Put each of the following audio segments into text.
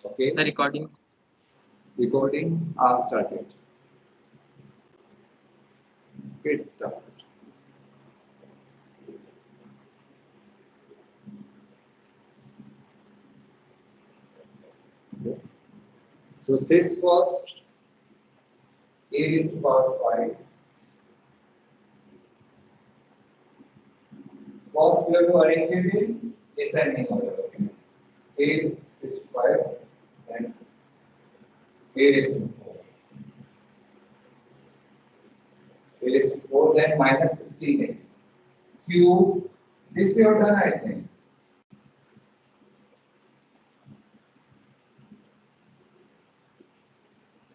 Okay. The Recording are started. Get started. Okay. So 6 first, A is to power 5. First we have to arrange it in ascending order. Okay. A is to 5 and A is to 4. A is to 4, then minus 16A. Q, this we have done, I think.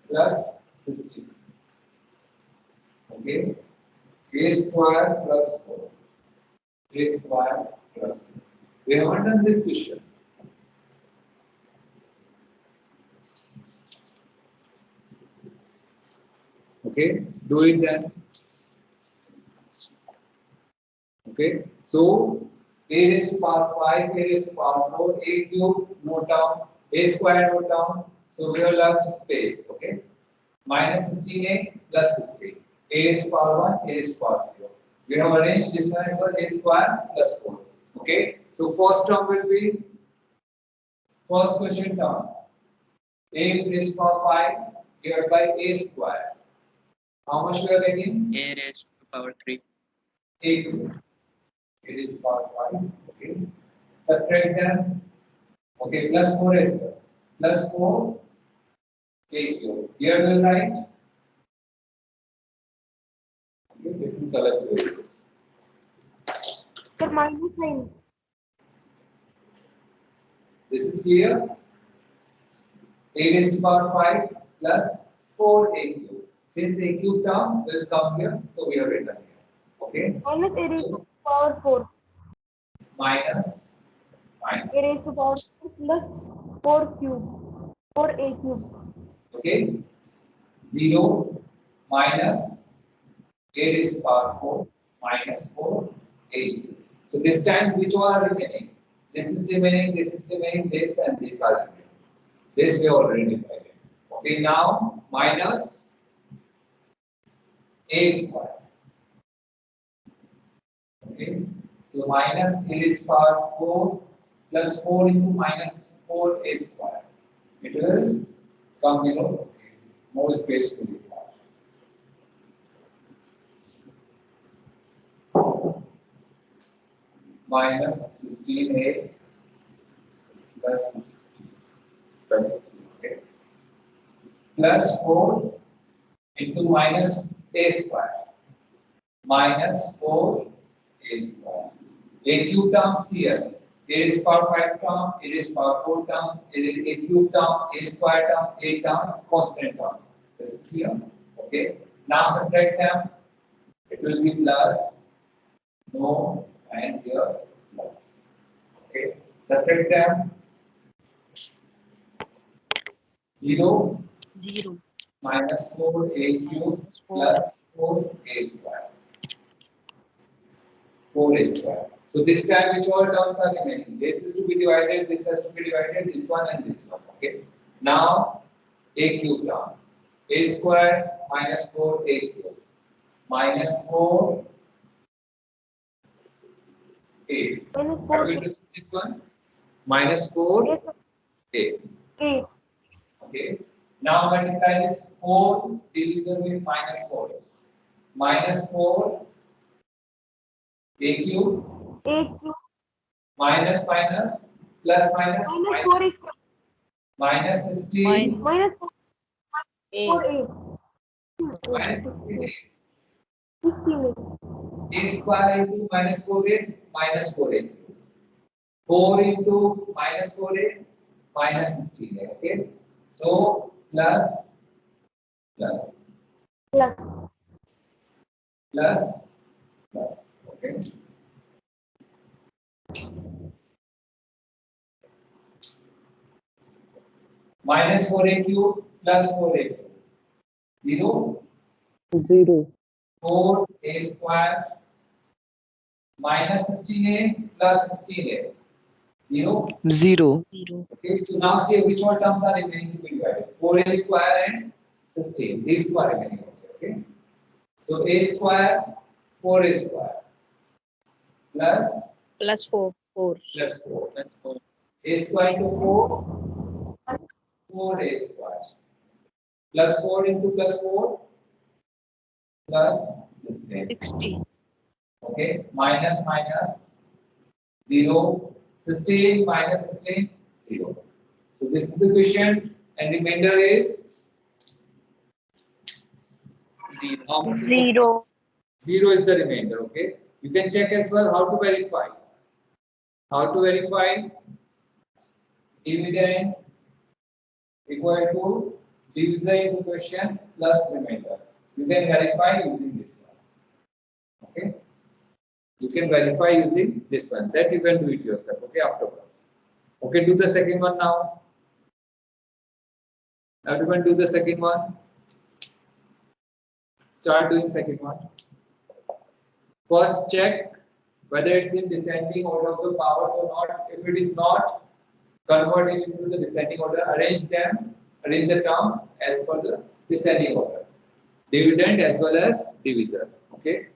Plus 16. Okay. A square plus 4. A square plus 4. We haven't done this question. Okay, do it then. Okay, so A is to power 5, A is to power 4, A cube, note down, A square, note down. So we have left space. Okay, minus 16A plus 16. A is to power 1, A is to power 0. We have arranged this one as well, A square plus 4. Okay, so first term will be first question term. A is to power 5 divided by A square. How much we are getting? A raised to power 3. A cube. It is power 5. Okay. Subtract them. Okay, plus 4 as well. Plus 4 A cube. Here we will write. Okay, different colors will use. Sir, minus 9. This is clear. A raised to power 5 plus 4 A cube. Since A cube term will come here, so we have written here. Okay. Minus A raised to power 4. Minus. A raised to power 4 plus 4 cube. 4A cube. Okay. 0 minus A raised to power 4 minus 4 A cube. So this time which all are remaining? This is remaining, this, and these are remaining. This we already divided. Okay, now minus A square. Okay, so minus A raised to power 4 plus 4 into minus 4 A square. It will come below, more space to be found. Minus 16A plus 16. Plus 16, okay. Plus 4 into minus A square. Minus 4 A square. A cube terms here. A is power 5 term, A is power 4 terms, A cube term, A square term, A terms, constant terms. This is clear. Okay. Now subtract them. It will be plus, no, and here plus. Okay. Subtract them. 0 minus 4 A cube plus 4 A square. 4 A square. So this time which all terms are remaining? This is to be divided, this has to be divided, this one and this one. Okay. Now A cube term. A square minus 4 A cube. Minus 4 A. What will do this one? Minus 4 A. Okay. Now multiply this 4 division with minus 4. Minus 4 A cube. Minus minus plus minus minus. Minus 16. Minus 4A. Minus 16A. 16A. A square into minus 4A minus 4A. 4 into minus 4A minus 16A. Okay. So plus plus Plus. plus plus. Okay. Minus 4A cube plus 4A cube. 0. 4A square minus 16A plus 16A. 0. 0. Okay, so now see which all terms are remaining to be divided. 4a square and 16. These two are remaining. Okay. So a square, 4a square plus Plus 4. 4. plus 4. A square into 4, 4a square. Plus 4 into plus 4 plus 16. 60. Okay, minus minus 0, 16 minus 16, 0. So this is the quotient and remainder is 0. How much is the- 0. 0 is the remainder. Okay, you can check as well how to verify. How to verify? Dividend equal to divisor into quotient plus remainder. You can verify using this one. Okay. You can verify using this one. That you can do it yourself. Okay, afterwards. Okay, do the second one now. Everyone do the second one. Start doing second one. First check whether it's in descending order of the powers or not. If it is not, convert it into the descending order. Arrange the terms as per the descending order. Dividend as well as divisor. Okay.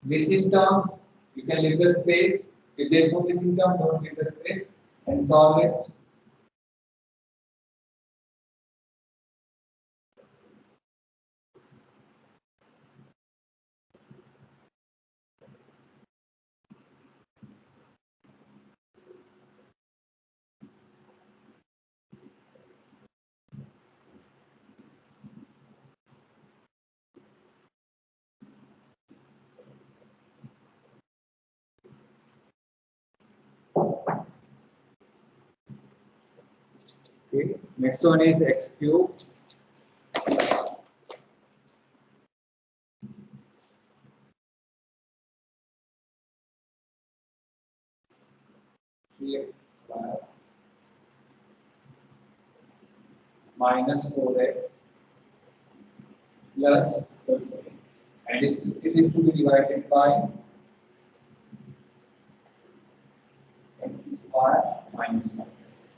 Missing terms, you can leave the space. If there is no missing term, don't leave the space and solve it. Okay. Next one is x cube. X square minus 4x plus 13. And it is to be divided by x square minus 1.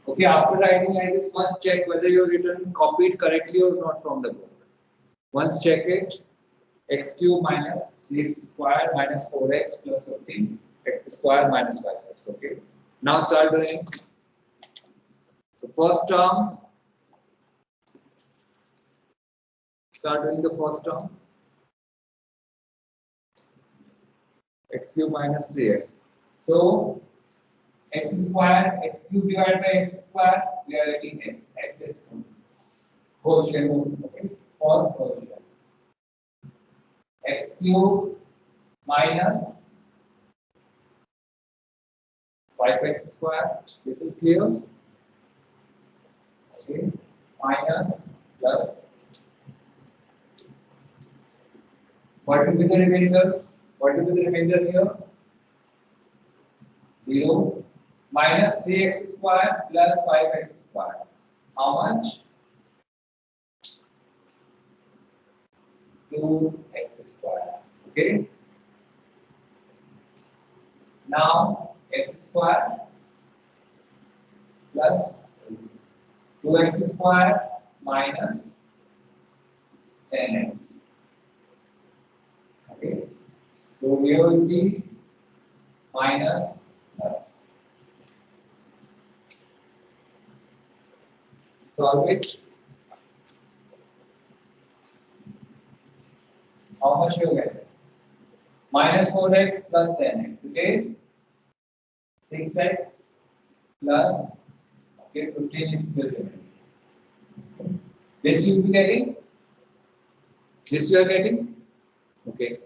Okay, after writing like this, first check whether you written copied correctly or not from the book. Once check it, x cube minus x square minus 4x plus 15, x square minus 5x. Okay. Now start doing. So first term, start doing the first term. X cube minus 3x. So x square, x cube divided by x square, we are getting x. X is quotient. Okay, first quotient. X cube minus 5x square. This is clear. Okay, minus plus. What will be the remainder? What will be the remainder here? 0 minus 3x square plus 5x square. How much? 2x square. Okay. Now x square plus 2x square minus 10x. Okay. So here will be minus plus. Solve it. How much you get? Minus 4x plus 10x. It is 6x plus, okay, 15 is still remaining. This you will be getting? This you are getting? Okay.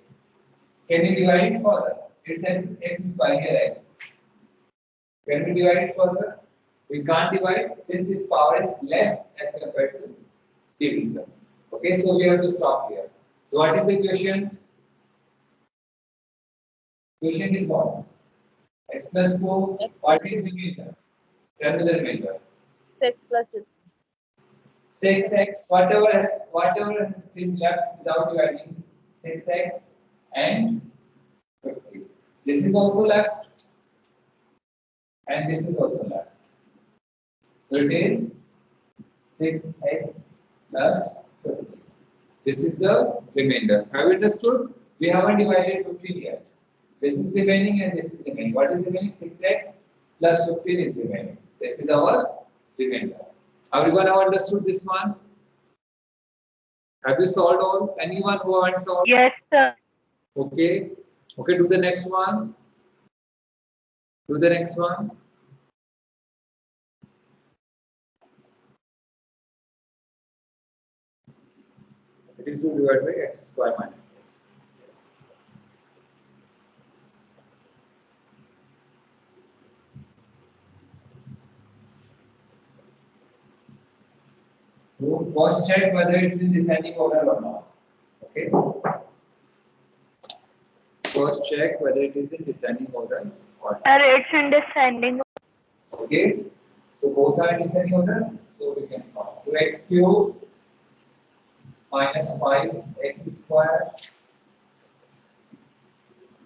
Can you divide it further? It says x square here x. Can we divide it further? We can't divide since its power is less as compared to divisor. Okay, so we have to stop here. So what is the quotient? Quotient is what? X plus 2. What is remainder? Tell me the remainder. 6 plus 6. 6x, whatever has been left without dividing, 6x and 50. This is also left. And this is also less. So it is 6x plus 15. This is the remainder. Have you understood? We haven't divided 15 yet. This is remaining and this is remaining. What is remaining? 6x plus 15 is remaining. This is our remainder. Everyone have understood this one? Have you solved all? Anyone who haven't solved? Yes, sir. Okay. Okay, do the next one. Do the next one. It is 2 divided by x square minus x. So first check whether it's in descending order or not. Okay. First check whether it is in descending order or not. Sir, it's in descending. Okay. So both are in descending order. So we can solve. 2x cube minus 5x square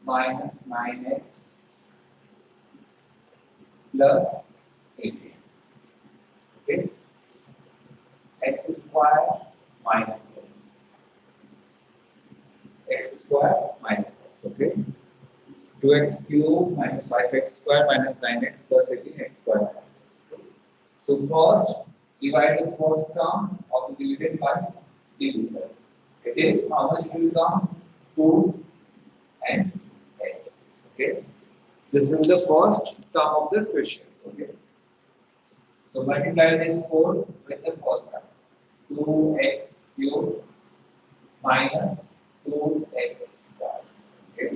minus 9x plus 18. Okay. X square minus x. X square minus x. Okay. 2x cube minus 5x square minus 9x plus 18x square minus x. Okay. So first, divide the first term of the divided by divisor. It is how much will come? 2 and x. Okay. This is the first term of the question. Okay. So multiply this 4 with the first term. 2x cube minus 2x square. Okay.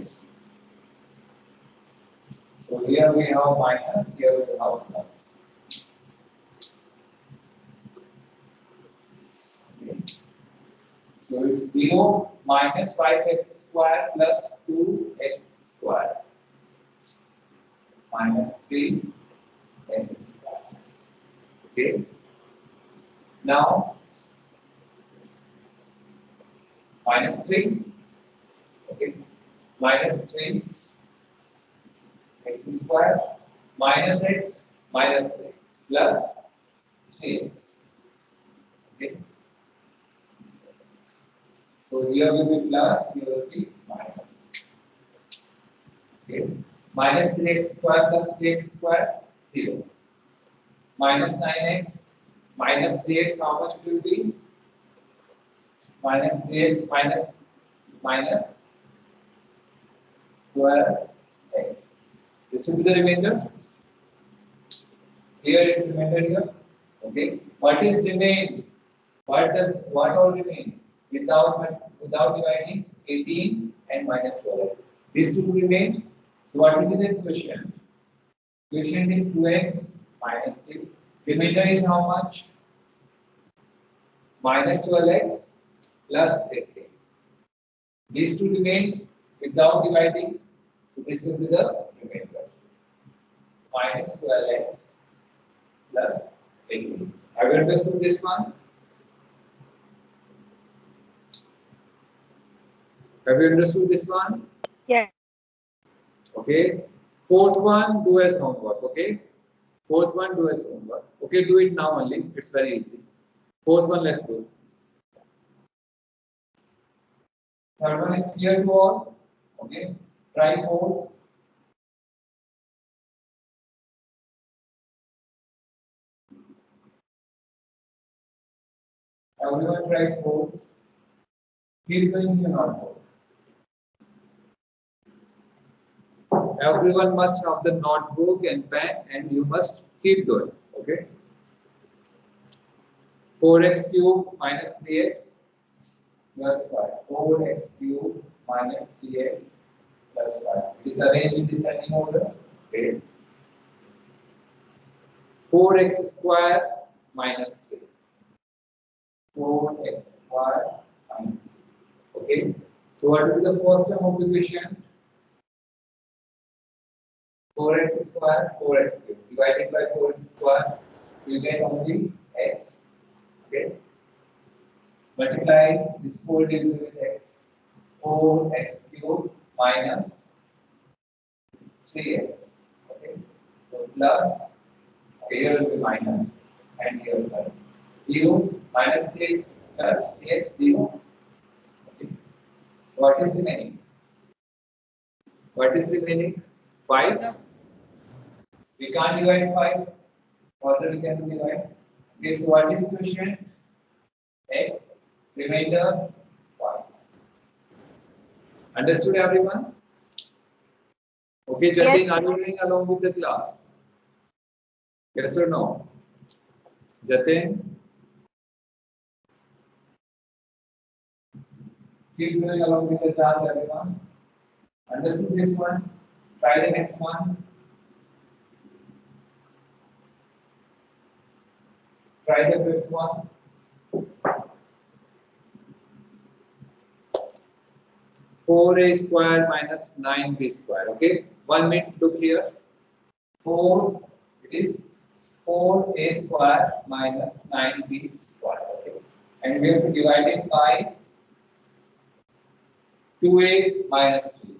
So here we have minus, here we have plus. Okay. So it's 0 minus 5x square plus 2x square minus 3x square. Okay. Now minus 3. Okay. Minus 3 x square minus x minus 3 plus 3x. Okay. So here will be plus, here will be minus. Okay. Minus 3x square plus 3x square 0. Minus 9x minus 3x, how much it will be? Minus 3x minus 12x. This will be the remainder. Here is remainder here. Okay. What is remain? What all remain? Without dividing 18 and minus 12x. These two remain. So what will be the quotient? Quotient is 2x minus 3. Remainder is how much? Minus 12x plus 18. These two remain without dividing. So this will be the remainder. Minus 12x plus 18. Have you understood this one? Have you understood this one? Yes. Okay. Fourth one, do as homework. Okay. Fourth one, do as homework. Okay, do it now only. It's very easy. Fourth one, let's do. Third one is clear to all. Okay. Try fourth. Everyone try fourth. Keep doing your notebook. Everyone must have the notebook and pen, and you must keep doing. Okay. 4x cube minus 3x plus 5. 4x cube minus 3x plus 5. It is arranged in descending order. Okay. 4x square minus 3. 4x square minus 3. Okay. So what will be the first term of the quotient? 4x square, 4x cube. Divided by 4x square, you get only x. Okay. Multiply this 4 division with x. 4x cube minus 3x. Okay. So plus, here will be minus, and here plus. 0 minus 3x plus 3x 0. Okay. So what is remaining? What is remaining? 5. We can't divide 5. Further we can divide. Okay, so what is quotient? X, remainder 5. Understood everyone? Okay, Jatin, Yes. are you going along with the class? Yes or no? Jatin? Keep going along with the class, everyone. Understood this one? Try the next one. Try the fifth one. Four a square minus 9b square. Okay, 1 minute. Look here. 4. It is 4a square minus 9b square. Okay, and we have to divide it by 2a minus 3.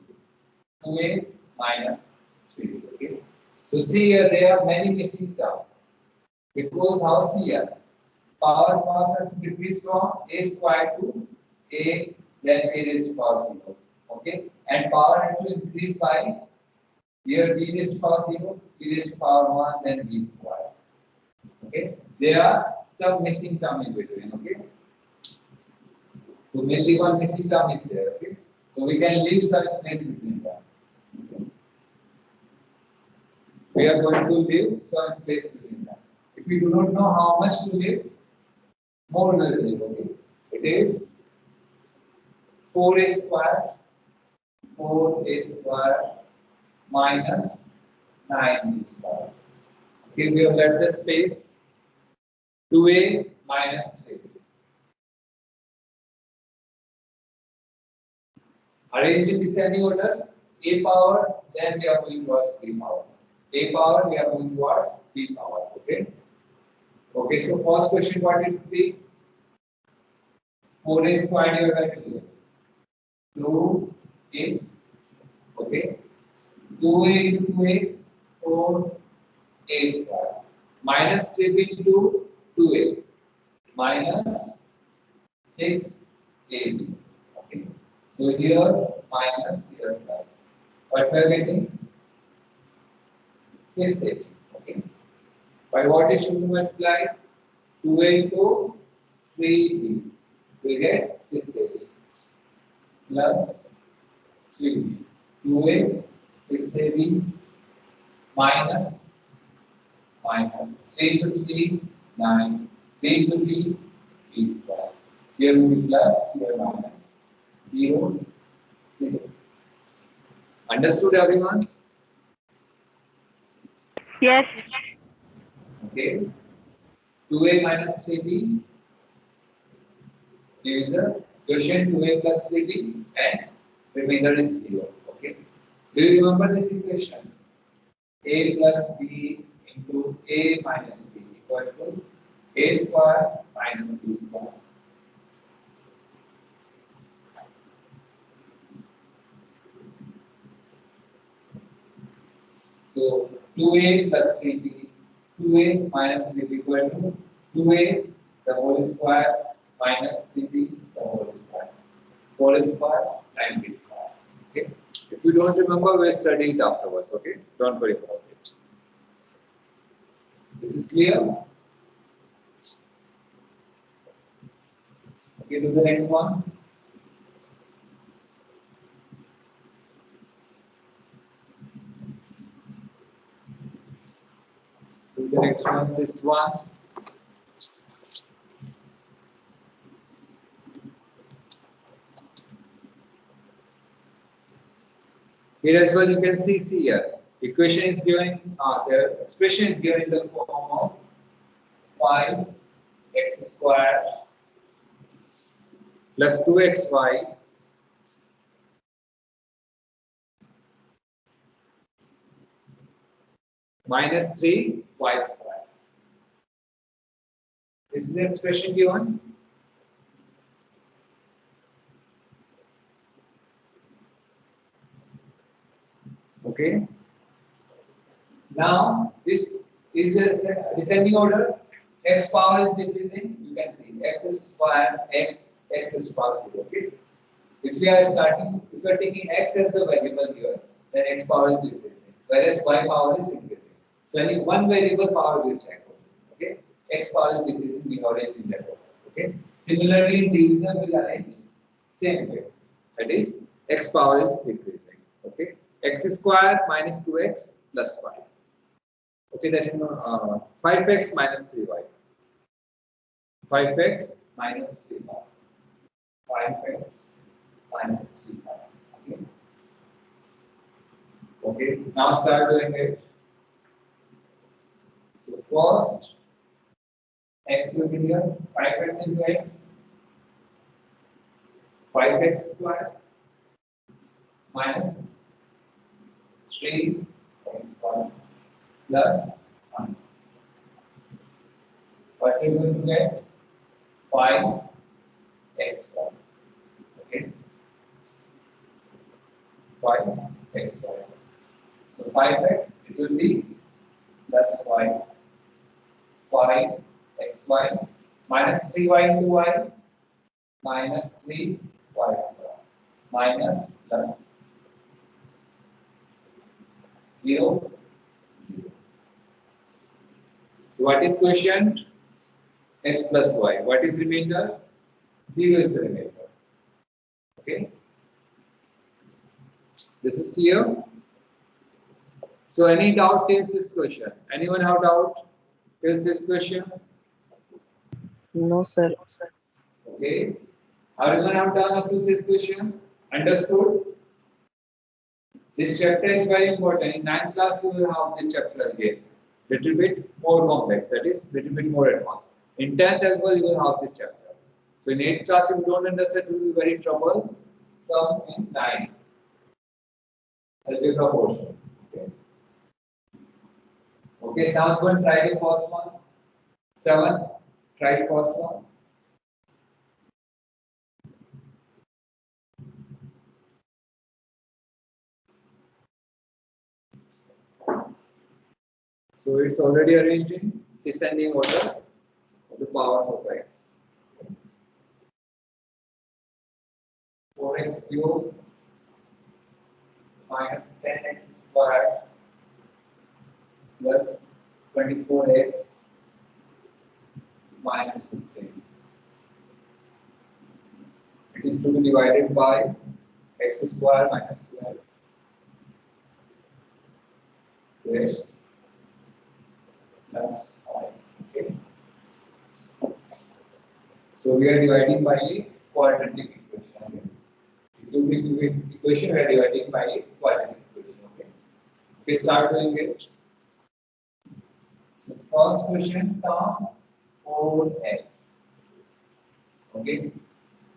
2a minus 3. Okay. So see here there are many missing terms. Because house here power process decrease from a square to a, then a raised to power 0. Okay, and power has to increase by here b raised to power 0, b raised to power 1, then b square. Okay, there are some missing term in between. Okay, so mainly one missing term is there. Okay, so we can leave some space between them. Okay. We are going to leave some space between them. If we do not know how much to leave, more will leave. Okay, it is 4a square, 4a square minus 9b square. Okay, we have left the space 2a minus 3. Arrange in descending order. A power, then we are moving towards b power. A power, we are moving towards b power. Okay. Okay, so first question what it will be? 4a squared you are going to do. 2a. Okay. 2a into 2a, 4a square. Minus 3b into 2a. Minus 6ab. Okay. So here minus, here plus. What we are getting? 6ab. Okay. By what is should be multiplied? 2a into 3b. We get 6ab plus 3b. 2a, 6ab minus 3 into 3, 9. 3 into b, b square. Here will be plus, here minus. 0, 0. Understood everyone? Yes. Okay. 2a minus 3b is a quotient 2a plus 3b and remainder is 0. Okay. Do you remember this equation? A plus b into a minus b equal to a square minus b square. So 2a plus 3b, 2a minus 3b equal to 2a the whole square minus 3b the whole square. 4 square and b square. Okay. If you don't remember, we'll study it afterwards. Okay. Don't worry about it. This is clear? Okay, do the next one. Do the next one, sixth one. Here as well, you can see here. Equation is given, the expression is given in the form of 5x squared plus 2xy minus 3y squared. This is the expression given. Okay. Now this is a descending order. X power is decreasing. You can see x square x is positive. Okay. If we are starting, if we are taking x as the variable here, then x power is decreasing, whereas y power is increasing. So only one variable power will check. Okay. X power is decreasing. We have arranged in that order. Okay. Similarly, in division we arrange same way. That is x power is decreasing. Okay. X square minus 2x plus 5. Okay, that is 5x minus 3y. 5x minus 3y. 5x minus 3y. Okay. Okay, now start doing it. So first, x will be here, 5x into x, 5x square minus 3x square plus minus. What are you going to get? 5x square. Okay. 5x square. So 5x, it will be plus y. 5xy minus 3y into y minus 3y square minus plus 0, 0. So what is quotient? X plus y. What is remainder? 0 is the remainder. Okay. This is clear. So any doubt till this question? Anyone have doubt till this question? No, sir. Okay. Everyone have done up to this question? Understood? This chapter is very important. In 9th class, you will have this chapter again. Little bit more complex. That is, little bit more advanced. In 10th as well, you will have this chapter. So in 8th class, if you don't understand, you will be very trouble. Some in 9th. Algebra portion. Okay. Okay, 7th one, try the first one. 7th, try first one. So it's already arranged in descending order of the powers of x. 4x cubed minus 10x squared plus 24x minus 15. It is to be divided by x squared minus 2x. 2x plus 5. Okay. So we are dividing by a quadratic equation. Okay. Cubic equation we are dividing by a quadratic equation. Okay. Okay, start doing it. So first question term 4x. Okay.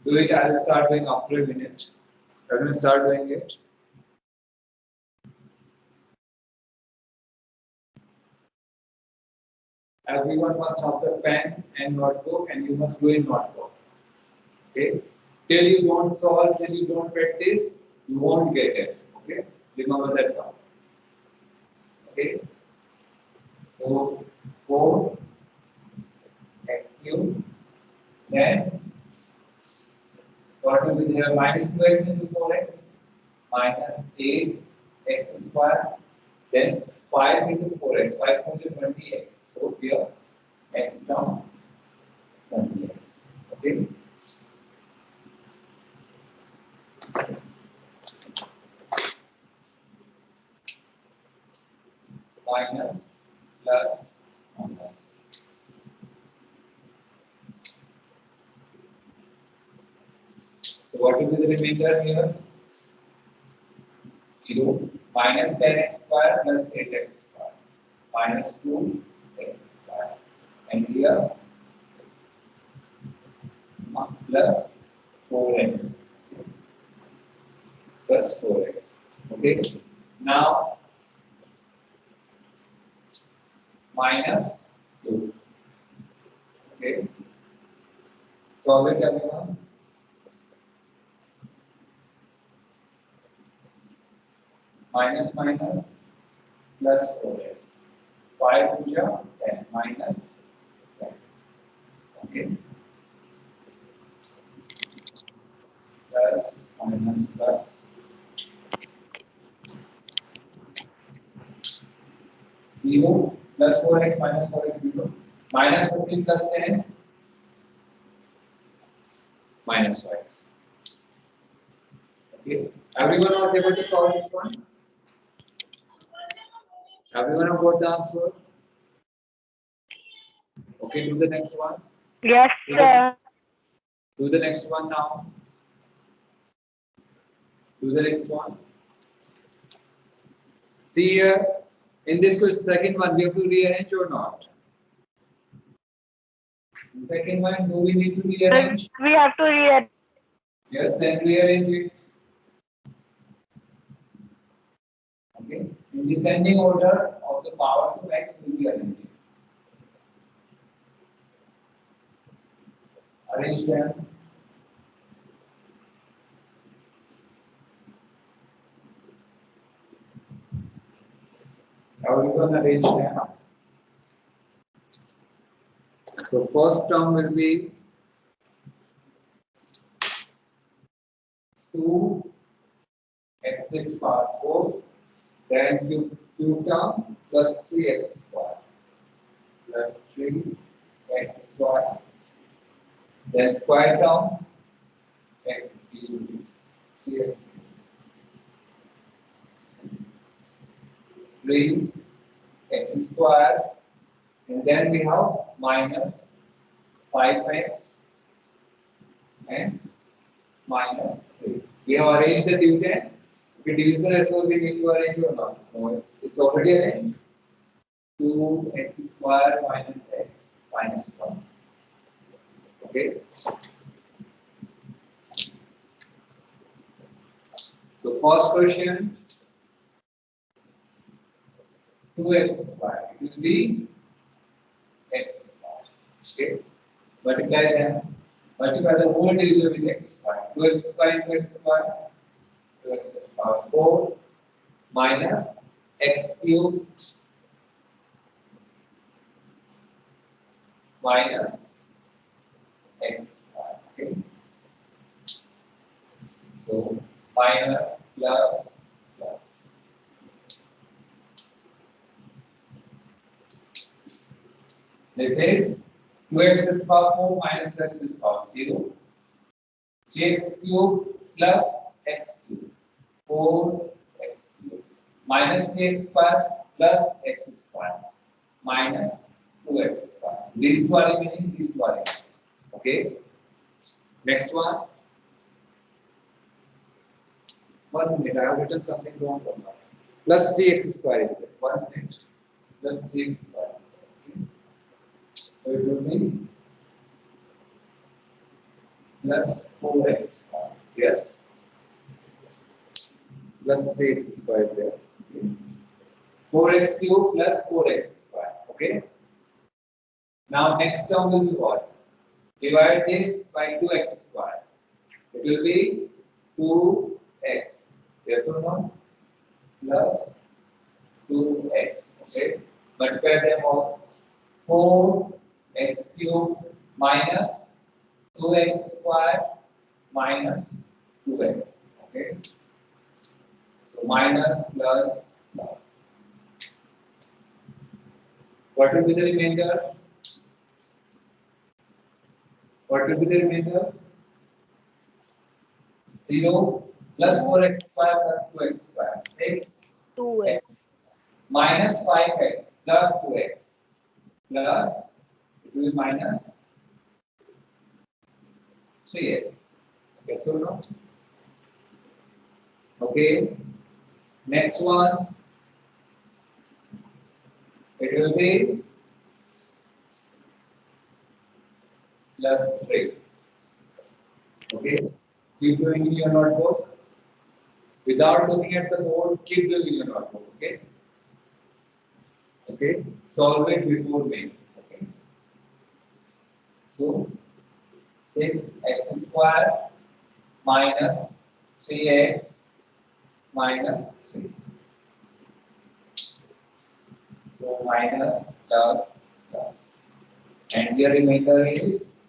Do it. I will start doing after a minute. I'm going to start doing it. Everyone must have the pen and notebook, and you must do in notebook. Okay. Till you don't solve, till you don't practice, you won't get it. Okay. Remember that one. Okay. So 4 x cubed. Then what will be there? Minus 2x into 4x minus 8x squared. Then 5 into 4x. 5 into 20x. So here x down 20x. Okay. Minus plus minus. So what will be the remainder here? 0 minus 10x square plus 8x square minus 2x square, and here plus 4x plus 4x. Okay. Now minus 2. Okay. Solve it, everyone. Minus minus plus 4x. 5 to 10 minus 10. Okay. Plus minus plus 0 plus 4x minus 4x 0 minus 15 plus 10 minus 5x. Okay. Everyone was able to solve this one? Everyone have got the answer? Okay, do the next one. Yes, sir. Do the next one now. Do the next one. See here, in this question, second one, we have to rearrange or not? The second one, do we need to rearrange? We have to read. Yes, then rearrange it. Okay. In descending order of the powers of x, we will rearrange it. Arrange them. Now we can arrange them. So first term will be 2 x to the power 4, then cube term plus 3x square plus 3x square, then square term x cube is 3x 3x square, and then we have minus 5x and minus 3. We have arranged the dividend. If division as well, we need to arrange or not? No, it's already arranged. 2x square minus x minus 1. Okay. So first question, 2x square. It will be x square. Okay. Multiply them. Multiply the whole division with x square. 2x square into x square. 2x power 4 minus x cube minus x square. Okay. So minus plus plus. This is 2x is power 4 minus x is power 0. 3x cube plus x cube. 4x cube minus 3x square plus x square minus 2x square. These two are remaining, these two are remaining. Okay. Next one. 1 minute, I have written something wrong. Plus 3x square is there. 1 minute. Plus 3x square. Okay. So it will be plus 4x square. Yes. Plus 3x square is there. Okay. 4x cube plus 4x square. Okay. Now next term will be what? Divide this by 2x square. It will be 2x. Yes or no? Plus 2x. Okay. Multiply them all. 4x cube minus 2x square minus 2x. Okay. So minus plus plus. What will be the remainder? What will be the remainder? 0 plus 4x square plus 2x square. 6x minus 5x plus 2x plus it will be minus 3x. Yes or no? Okay. Next one. It will be plus 3. Okay. Keep doing in your notebook. Without looking at the board, keep doing in your notebook. Okay. Okay. Solve it before me. Okay. So 6x square minus 3x minus 3. So minus plus plus. And here remainder is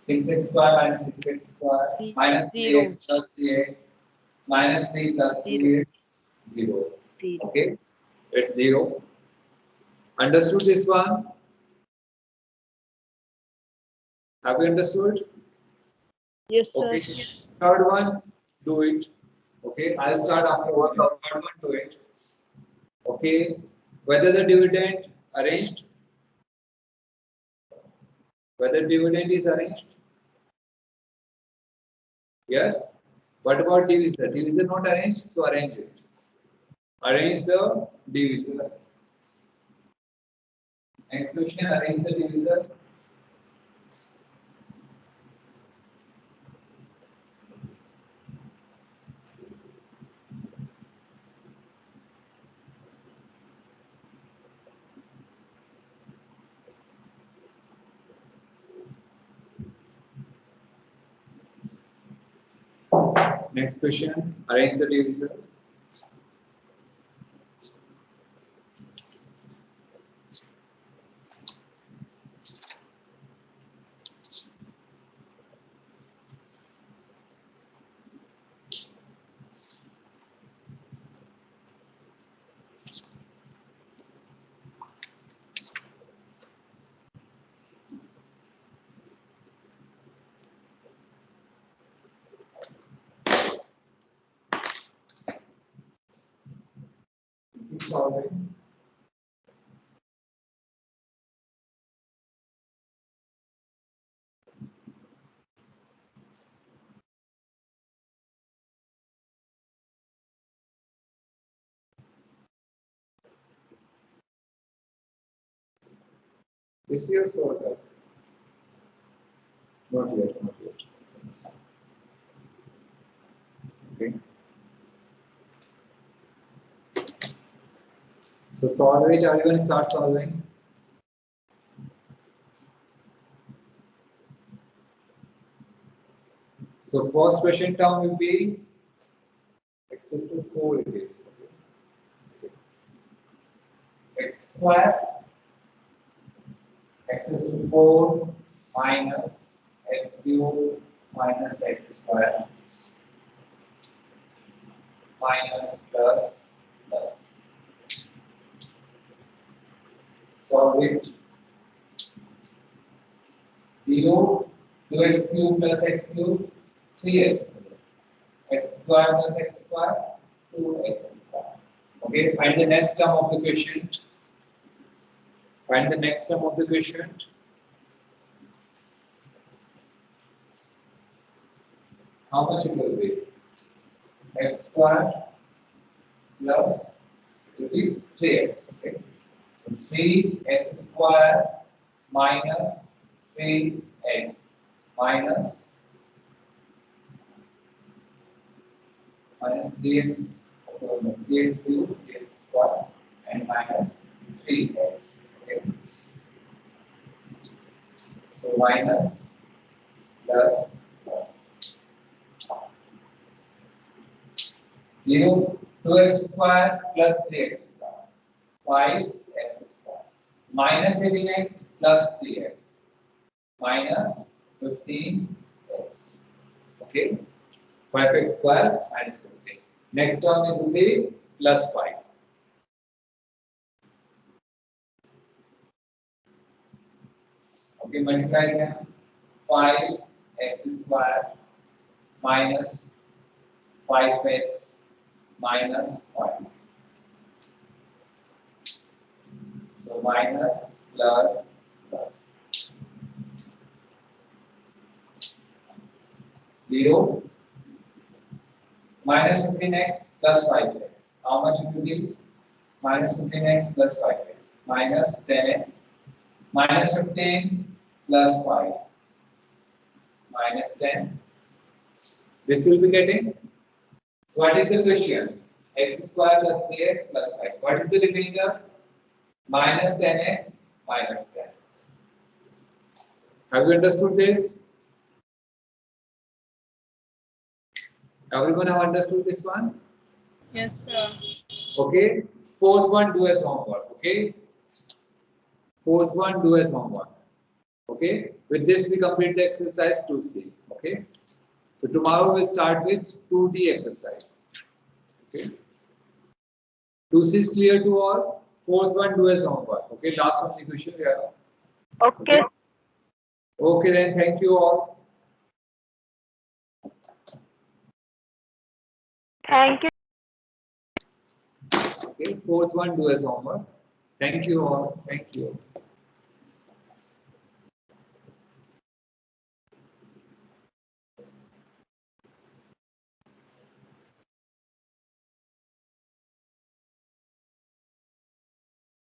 6x square minus 6x square minus 3x plus 3x minus 3 plus 3x 0. Okay, it's 0. Understood this one? Have you understood? Yes, sir. Okay. Third one, do it. Okay, I'll start after one. Third one, do it. Okay. Whether the dividend arranged, whether dividend is arranged. Yes. What about divisor? Divisor not arranged, so arrange it. Arrange the divisor. Next question, arrange the divisors. Next question, arrange the divisor. Keep solving. This year solved. Not yet, not yet. Okay. So solve it, everyone start solving. So first question term will be x is to 4 it is. Okay. X square, x is to 4 minus x cube minus x square minus plus plus. Solve it. 0, 2x cube plus x cube, 3x cube. X square plus x square, 2x square. Okay, find the next term of the quotient. Find the next term of the quotient. How much it will be? X square plus it will be 3x. Okay. So 3x square minus 3x minus 3x, 3x cube, 3x square, and minus 3x. Okay. So minus plus plus 0, 2x square plus 3x square, 5x square, minus 18x plus 3x, minus 15x. Okay. 5x square minus 15. Next term will be plus 5. Okay, multiply again. 5x square minus 5x minus 5. So minus plus plus. 0 minus 15x plus 5x. How much it will be? Minus 15x plus 5x. Minus 10x. Minus 15 plus 5. Minus 10. This will be getting. So what is the question? X square plus 3x plus 5. What is the remainder? Minus 10x minus 10. Have you understood this? Everyone have understood this one? Yes, sir. Okay. Fourth one, do as homework. Okay. Fourth one, do as homework. Okay. With this, we complete the exercise 2C. Okay. So tomorrow we start with 2D exercise. Okay. 2C is clear to all. Fourth one, do as homework. Okay. Last only question here. Okay. Okay then. Thank you all. Thank you. Okay. Fourth one, do as homework. Thank you all. Thank you.